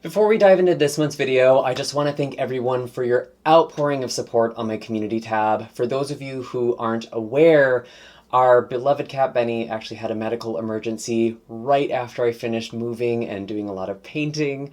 Before we dive into this month's video, I just want to thank everyone for your outpouring of support on my community tab. For those of you who aren't aware, our beloved cat Benny actually had a medical emergency right after I finished moving and doing a lot of painting,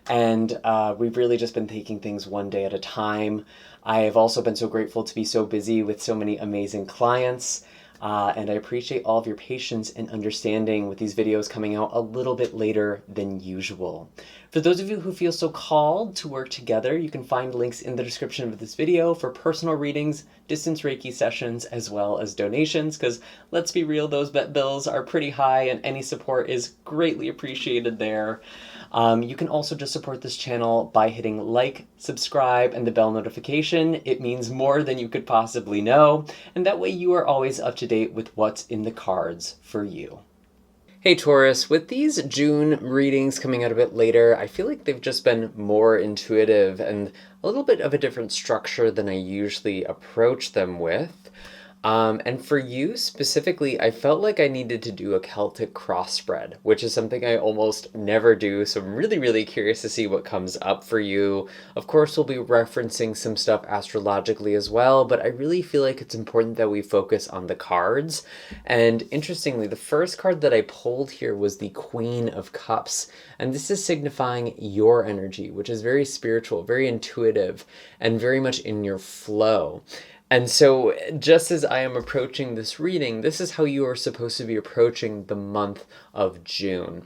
and we've really just been taking things one day at a time. I have also been so grateful to be so busy with so many amazing clients. And I appreciate all of your patience and understanding with these videos coming out a little bit later than usual. For those of you who feel so called to work together, you can find links in the description of this video for personal readings, distance Reiki sessions, as well as donations, because let's be real, those vet bills are pretty high and any support is greatly appreciated there. You can also just support this channel by hitting like, subscribe, and the bell notification. It means more than you could possibly know, and that way you are always up to date with what's in the cards for you. Hey Taurus, with these June readings coming out a bit later, I feel like they've just been more intuitive and a little bit of a different structure than I usually approach them with. And for you specifically, I felt like I needed to do a Celtic crossbred, which is something I almost never do. So I'm really, really curious to see what comes up for you. Of course, we'll be referencing some stuff astrologically as well, but I really feel like it's important that we focus on the cards. And interestingly, the first card that I pulled here was the Queen of Cups. And this is signifying your energy, which is very spiritual, very intuitive, and very much in your flow. And so just as I am approaching this reading, this is how you are supposed to be approaching the month of June.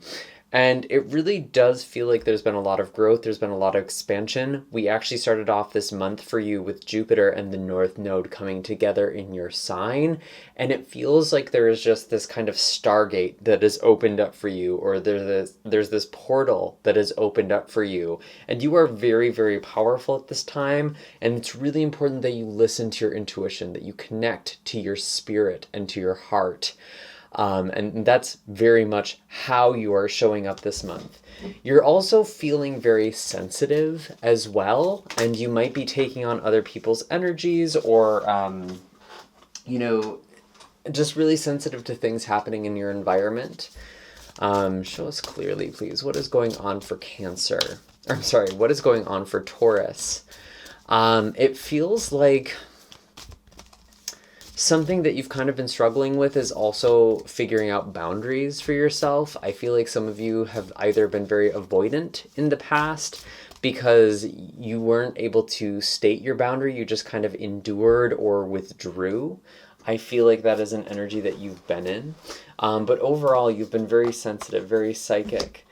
And it really does feel like there's been a lot of growth. There's been a lot of expansion. We actually started off this month for you with Jupiter and the North Node coming together in your sign. And it feels like there is just this kind of stargate that is opened up for you, or there's this portal that is opened up for you. And you are very, very powerful at this time. And it's really important that you listen to your intuition, that you connect to your spirit and to your heart. And that's very much how you are showing up this month. You're also feeling very sensitive as well, and you might be taking on other people's energies or, just really sensitive to things happening in your environment. Show us clearly, please. What is going on for Cancer? I'm sorry, what is going on for Taurus? It feels like something that you've kind of been struggling with is also figuring out boundaries for yourself. I feel like some of you have either been very avoidant in the past because you weren't able to state your boundary, you just kind of endured or withdrew. I feel like that is an energy that you've been in. But overall, you've been very sensitive, very psychic.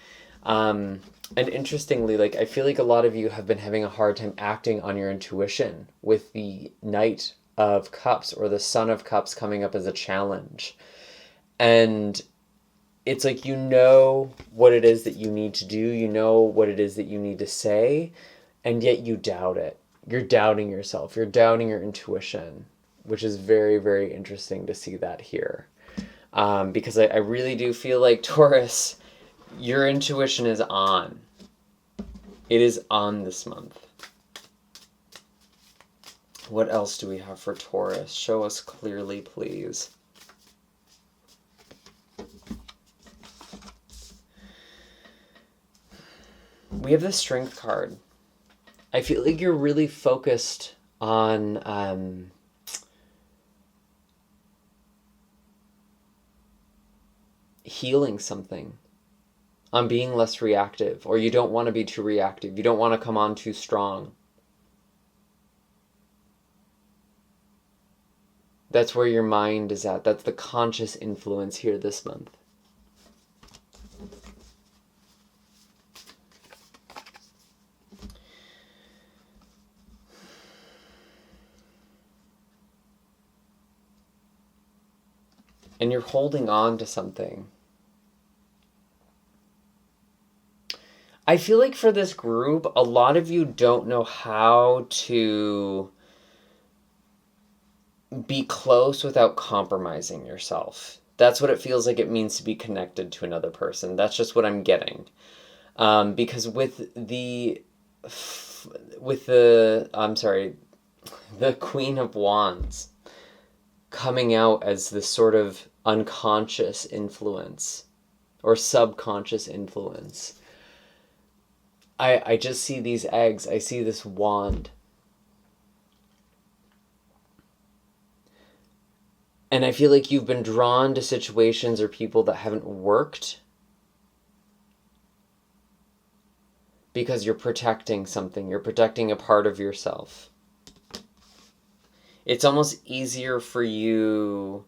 And interestingly, I feel like a lot of you have been having a hard time acting on your intuition with the Knight of Cups or the Son of Cups coming up as a challenge. And it's like, you know what it is that you need to do, you know what it is that you need to say, and yet you doubt it. You're doubting yourself, you're doubting your intuition, which is very, very interesting to see that here. Because I really do feel like, Taurus, your intuition is on. It is on this month. What else do we have for Taurus? Show us clearly, please. We have the Strength card. I feel like you're really focused on healing something, on being less reactive, or you don't want to be too reactive. You don't want to come on too strong. That's where your mind is at. That's the conscious influence here this month. And you're holding on to something. I feel like for this group, a lot of you don't know how to be close without compromising yourself. That's what it feels like it means to be connected to another person. That's just what I'm getting. Because with the Queen of Wands coming out as this sort of unconscious influence or subconscious influence, I just see these eggs. I see this wand. And I feel like you've been drawn to situations or people that haven't worked because you're protecting something. You're protecting a part of yourself. It's almost easier for you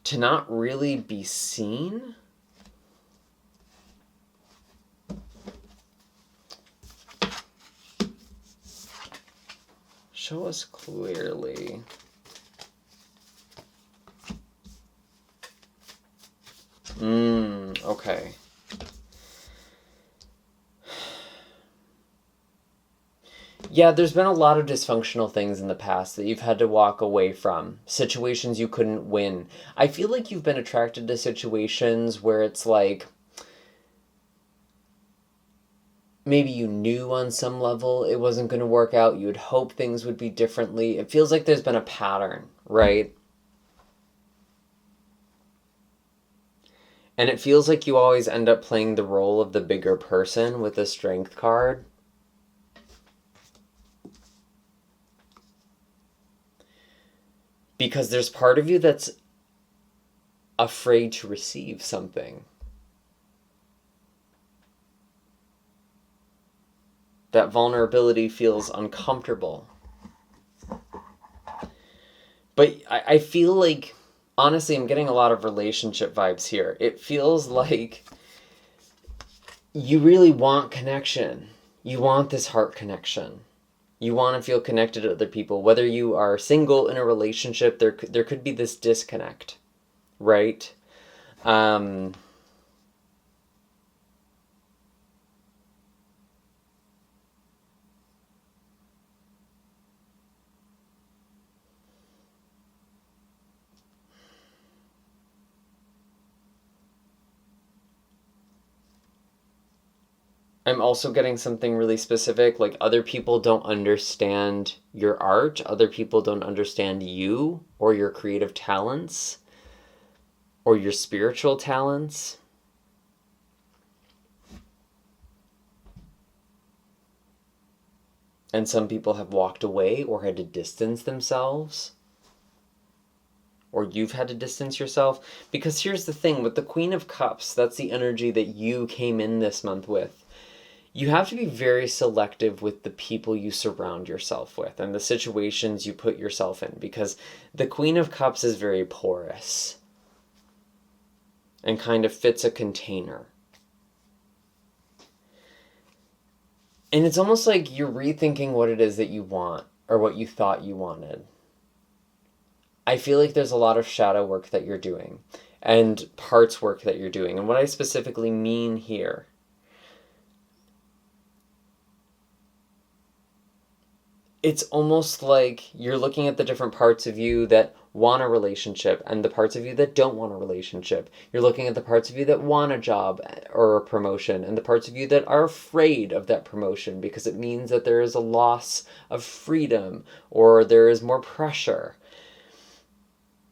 to not really be seen. Show us clearly. Okay. Yeah, there's been a lot of dysfunctional things in the past that you've had to walk away from. Situations you couldn't win. I feel like you've been attracted to situations where it's like, maybe you knew on some level it wasn't going to work out. You would hope things would be differently. It feels like there's been a pattern, right? And it feels like you always end up playing the role of the bigger person with the strength card. Because there's part of you that's afraid to receive something. That vulnerability feels uncomfortable. But I feel like, honestly, I'm getting a lot of relationship vibes here. It feels like you really want connection. You want this heart connection. You want to feel connected to other people. Whether you are single in a relationship, there could be this disconnect, right? I'm also getting something really specific, like other people don't understand your art, other people don't understand you or your creative talents or your spiritual talents. And some people have walked away or had to distance themselves. Or you've had to distance yourself. Because here's the thing, with the Queen of Cups, that's the energy that you came in this month with. You have to be very selective with the people you surround yourself with and the situations you put yourself in, because the Queen of Cups is very porous and kind of fits a container. And it's almost like you're rethinking what it is that you want or what you thought you wanted. I feel like there's a lot of shadow work that you're doing and parts work that you're doing. And what I specifically mean here, it's almost like you're looking at the different parts of you that want a relationship and the parts of you that don't want a relationship. You're looking at the parts of you that want a job or a promotion and the parts of you that are afraid of that promotion because it means that there is a loss of freedom or there is more pressure.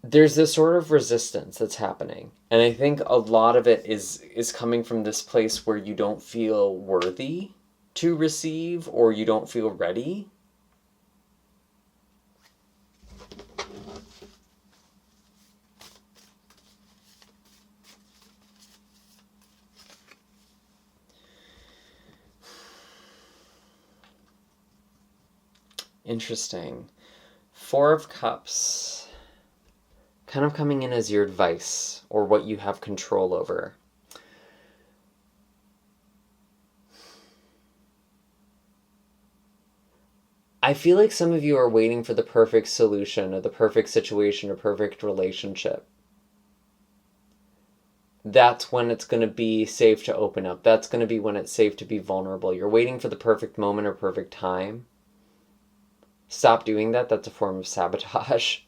There's this sort of resistance that's happening. And I think a lot of it is coming from this place where you don't feel worthy to receive or you don't feel ready. Interesting. Four of Cups. Kind of coming in as your advice or what you have control over. I feel like some of you are waiting for the perfect solution or the perfect situation or perfect relationship. That's when it's going to be safe to open up. That's going to be when it's safe to be vulnerable. You're waiting for the perfect moment or perfect time. Stop doing that. That's a form of sabotage.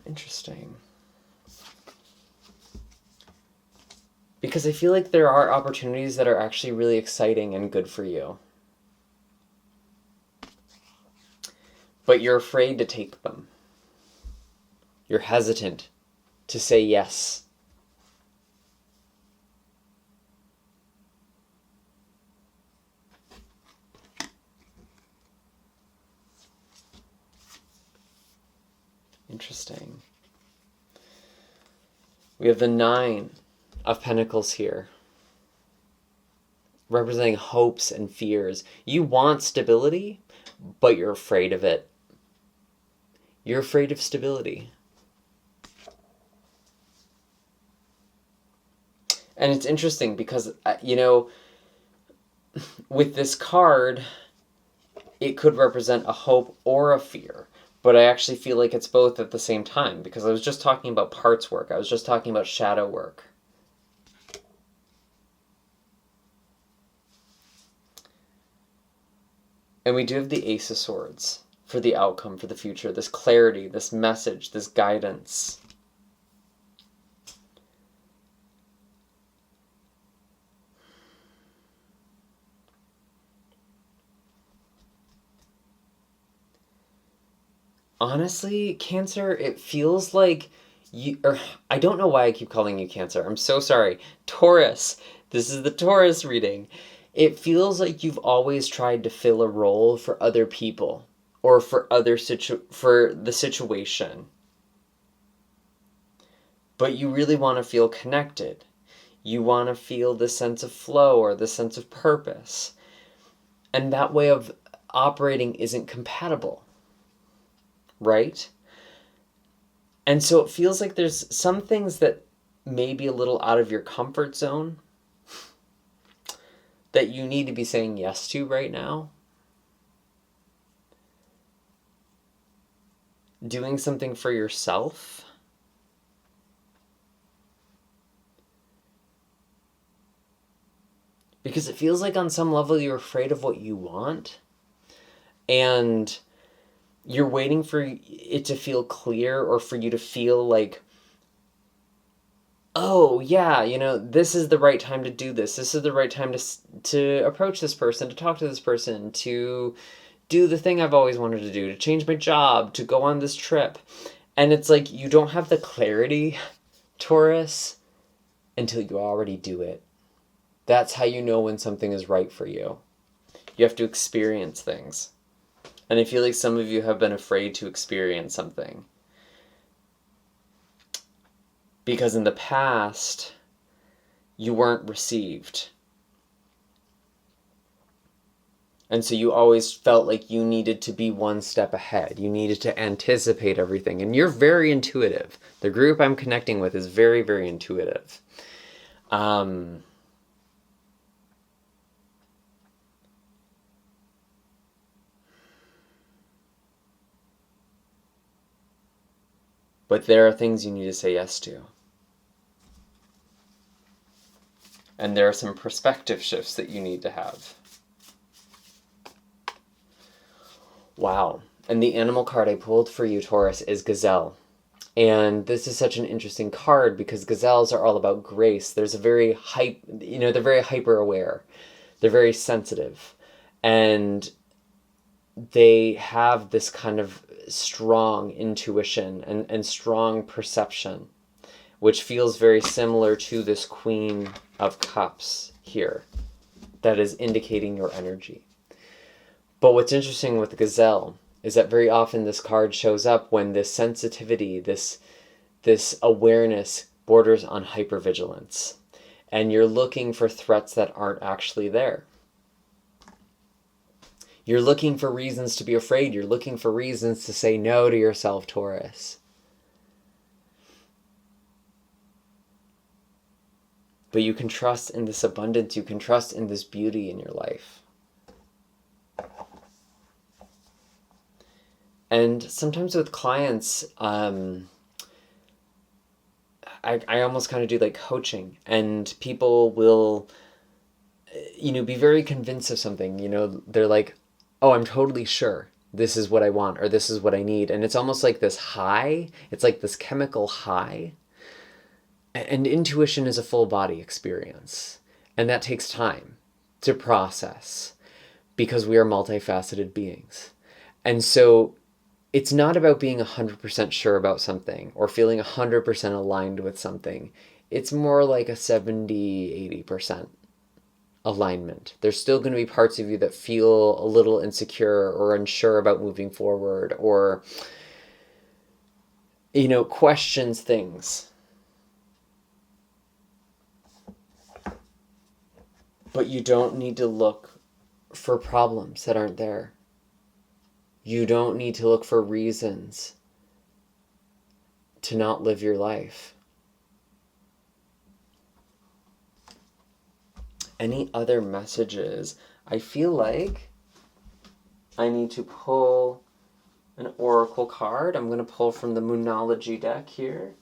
Interesting. Because I feel like there are opportunities that are actually really exciting and good for you. But you're afraid to take them. You're hesitant to say yes. Interesting. We have the 9 of Pentacles here, representing hopes and fears. You want stability, but you're afraid of it. You're afraid of stability. And it's interesting because, you know, with this card, it could represent a hope or a fear. But I actually feel like it's both at the same time, because I was just talking about parts work. I was just talking about shadow work. And we do have the Ace of Swords for the outcome, for the future. This clarity, this message, this guidance. Honestly, Cancer, it feels like you, or I don't know why I keep calling you Cancer. I'm so sorry. Taurus. This is the Taurus reading. It feels like you've always tried to fill a role for other people or for for the situation. But you really want to feel connected. You want to feel the sense of flow or the sense of purpose. And that way of operating isn't compatible. Right? And so it feels like there's some things that may be a little out of your comfort zone that you need to be saying yes to right now. Doing something for yourself. Because it feels like on some level you're afraid of what you want. And you're waiting for it to feel clear, or for you to feel like, oh yeah, you know, this is the right time to do this. This is the right time to approach this person, to talk to this person, to do the thing I've always wanted to do, to change my job, to go on this trip. And it's like you don't have the clarity, Taurus, until you already do it. That's how you know when something is right for you. You have to experience things. And I feel like some of you have been afraid to experience something. Because in the past, you weren't received. And so you always felt like you needed to be one step ahead. You needed to anticipate everything. And you're very intuitive. The group I'm connecting with is very, very intuitive. But there are things you need to say yes to. And there are some perspective shifts that you need to have. Wow. And the animal card I pulled for you, Taurus, is Gazelle. And this is such an interesting card because gazelles are all about grace. There's a very they're very hyper aware. They're very sensitive. And they have this kind of strong intuition and strong perception, which feels very similar to this Queen of Cups here that is indicating your energy. But what's interesting with the Gazelle is that very often this card shows up when this sensitivity, this awareness borders on hypervigilance. And you're looking for threats that aren't actually there. You're looking for reasons to be afraid. You're looking for reasons to say no to yourself, Taurus. But you can trust in this abundance. You can trust in this beauty in your life. And sometimes with clients, I almost kind of do like coaching, and people will, be very convinced of something. They're like, oh, I'm totally sure this is what I want, or this is what I need. And it's almost like this high. It's like this chemical high. And intuition is a full body experience. And that takes time to process because we are multifaceted beings. And so it's not about being 100% sure about something or feeling 100% aligned with something. It's more like a 70-80% alignment. There's still going to be parts of you that feel a little insecure or unsure about moving forward, or, questions things. But you don't need to look for problems that aren't there. You don't need to look for reasons to not live your life. Any other messages? I feel like I need to pull an oracle card. I'm going to pull from the Moonology deck here.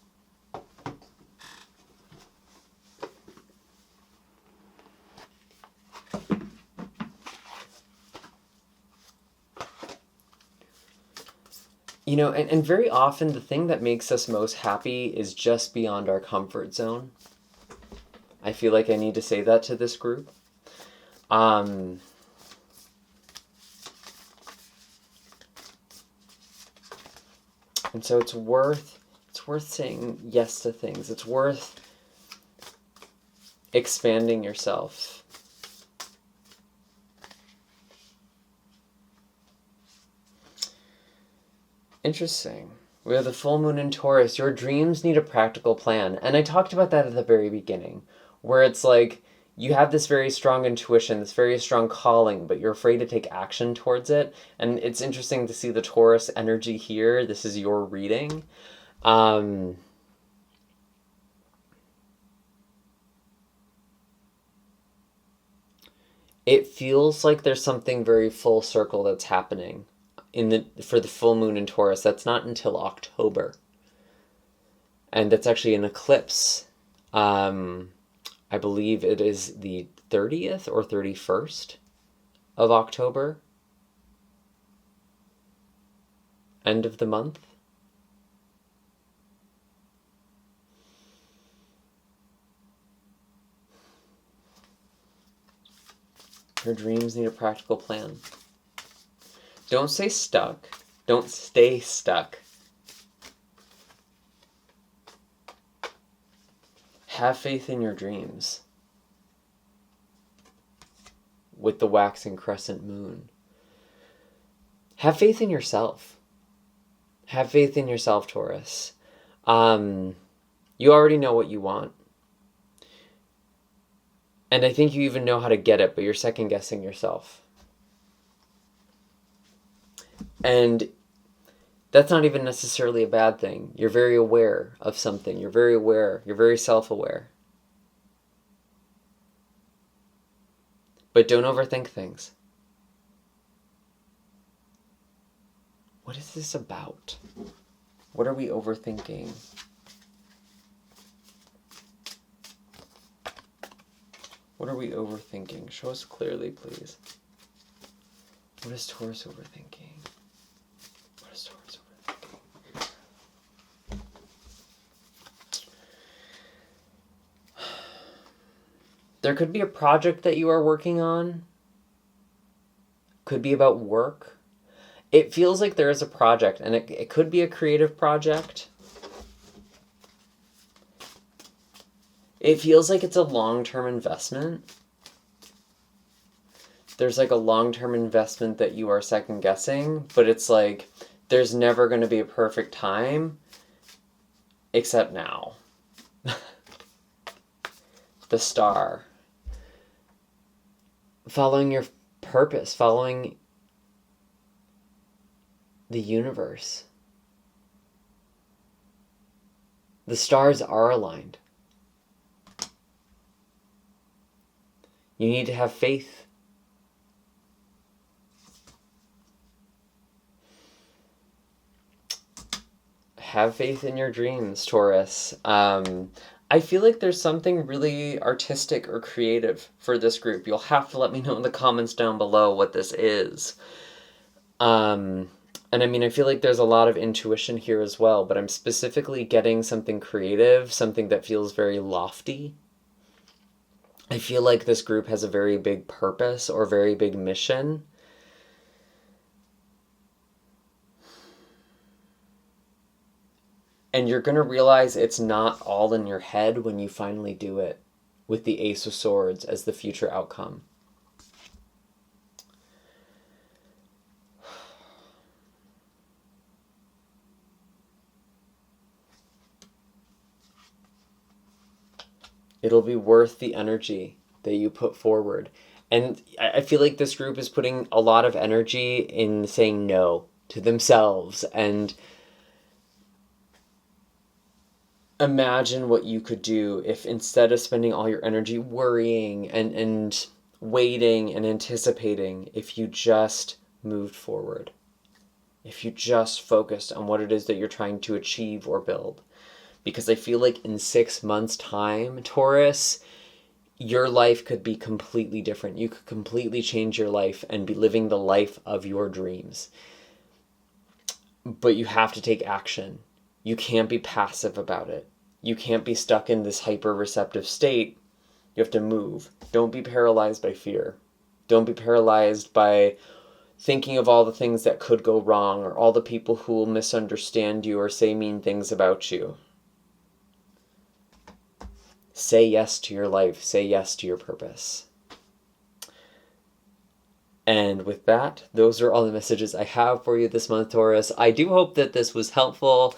And very often the thing that makes us most happy is just beyond our comfort zone. I feel like I need to say that to this group. And so it's worth saying yes to things. It's worth expanding yourself. Interesting. We have the full moon in Taurus. Your dreams need a practical plan. And I talked about that at the very beginning, where it's like you have this very strong intuition, this very strong calling, but you're afraid to take action towards it. And it's interesting to see the Taurus energy here. This is your reading. It feels like there's something very full circle that's happening for the full moon in Taurus. That's not until October. And that's actually an eclipse. I believe it is the 30th or 31st of October. End of the month. Your dreams need a practical plan. Don't stay stuck. Don't stay stuck. Have faith in your dreams. With the waxing crescent moon. Have faith in yourself. Have faith in yourself, Taurus. You already know what you want. And I think you even know how to get it, but you're second guessing yourself. And that's not even necessarily a bad thing. You're very aware of something. You're very aware. You're very self-aware. But don't overthink things. What is this about? What are we overthinking? What are we overthinking? Show us clearly, please. What is Taurus overthinking? What is Taurus overthinking? There could be a project that you are working on. Could be about work. It feels like there is a project, and it could be a creative project. It feels like it's a long-term investment. There's like a long-term investment that you are second-guessing, but it's like there's never going to be a perfect time except now. The star. Following your purpose, following the universe. The stars are aligned. You need to have faith. Have faith in your dreams, Taurus. I feel like there's something really artistic or creative for this group. You'll have to let me know in the comments down below what this is. And I mean, I feel like there's a lot of intuition here as well, but I'm specifically getting something creative, something that feels very lofty. I feel like this group has a very big purpose or very big mission. And you're going to realize it's not all in your head when you finally do it, with the Ace of Swords as the future outcome. It'll be worth the energy that you put forward. And I feel like this group is putting a lot of energy in saying no to themselves. And imagine what you could do if, instead of spending all your energy worrying and waiting and anticipating, if you just moved forward. If you just focused on what it is that you're trying to achieve or build. Because I feel like in 6 months' time, Taurus, your life could be completely different. You could completely change your life and be living the life of your dreams. But you have to take action. You can't be passive about it. You can't be stuck in this hyper-receptive state. You have to move. Don't be paralyzed by fear. Don't be paralyzed by thinking of all the things that could go wrong, or all the people who will misunderstand you or say mean things about you. Say yes to your life. Say yes to your purpose. And with that, those are all the messages I have for you this month, Taurus. I do hope that this was helpful.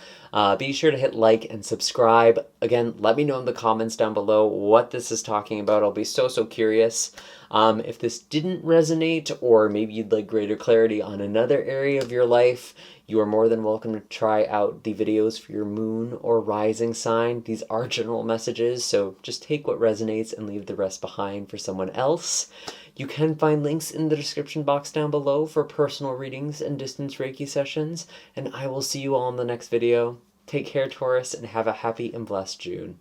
Be sure to hit like and subscribe. Again, let me know in the comments down below what this is talking about. I'll be so curious. If this didn't resonate, or maybe you'd like greater clarity on another area of your life, you are more than welcome to try out the videos for your moon or rising sign. These are general messages, so just take what resonates and leave the rest behind for someone else. You can find links in the description box down below for personal readings and distance Reiki sessions, and I will see you all in the next video. Take care, Taurus, and have a happy and blessed June.